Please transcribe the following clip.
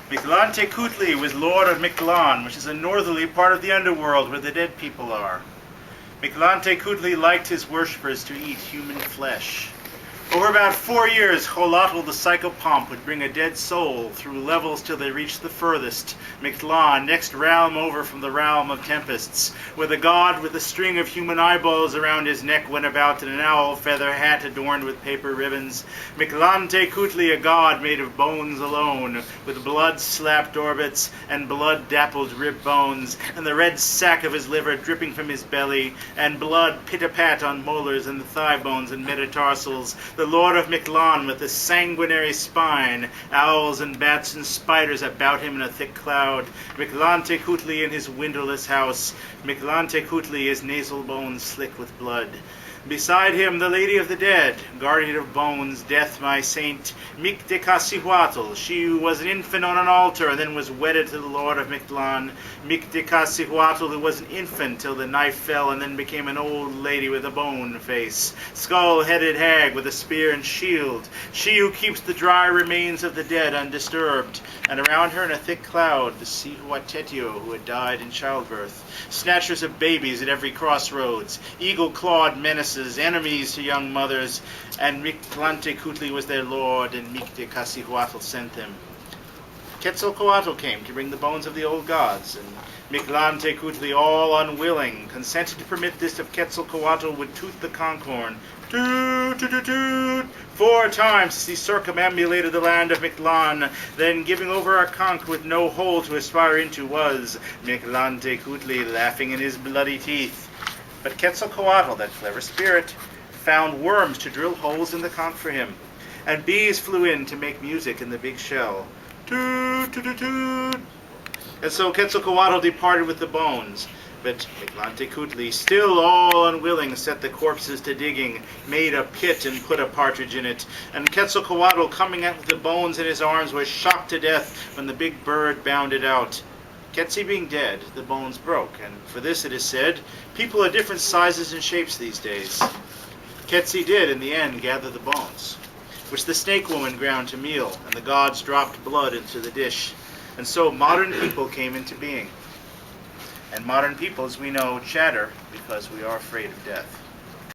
Miclantecuhtli was lord of Mictlan, which is a northerly part of the underworld where the dead people are. Miclantecuhtli liked his worshippers to eat human flesh. Over about 4 years, Xollotl the psychopomp would bring a dead soul through levels till they reached the furthest, Mictlan, next realm over from the realm of tempests, where the god with a string of human eyeballs around his neck went about in an owl feather hat adorned with paper ribbons. Miclantecuhtli, a god made of bones alone, with blood-slapped orbits and blood-dappled rib bones, and the red sack of his liver dripping from his belly, and blood pit-a-pat on molars and the thigh bones and metatarsals, the lord of Mictlan with a sanguinary spine, owls and bats and spiders about him in a thick cloud, Miclantecuhtli in his windowless house, Miclantecuhtli his nasal bones slick with blood. Beside him, the lady of the dead, guardian of bones, death my saint, Miclantecuhtli, she who was an infant on an altar and then was wedded to the lord of Mictlan, Miclantecuhtli, who was an infant till the knife fell and then became an old lady with a bone face, skull-headed hag with a spear and shield, she who keeps the dry remains of the dead undisturbed, and around her in a thick cloud the Miclantecuhtli who had died in childbirth, snatchers of babies at every crossroads, eagle-clawed menaces, enemies to young mothers, and Miclantecuhtli was their lord, and Miclantecuhtli sent them. Quetzalcoatl came to bring the bones of the old gods, and Miclantecuhtli, all unwilling, consented to permit this if Quetzalcoatl would toot the conch horn. Toot, toot, toot, toot, 4 times as he circumambulated the land of Mictlan, then giving over our conch with no hole to aspire into was Miclantecuhtli laughing in his bloody teeth. But Quetzalcoatl, that clever spirit, found worms to drill holes in the conch for him, and bees flew in to make music in the big shell. Toot, toot, toot, toot. And so Quetzalcoatl departed with the bones, but Miclantecuhtli, still all unwilling, set the corpses to digging, made a pit and put a partridge in it, and Quetzalcoatl, coming out with the bones in his arms, was shocked to death when the big bird bounded out. Quetzi being dead, the bones broke, and for this it is said, people are different sizes and shapes these days. Quetzi did, in the end, gather the bones, which the snake woman ground to meal, and the gods dropped blood into the dish. And so modern people came into being. And modern people, as we know, chatter because we are afraid of death.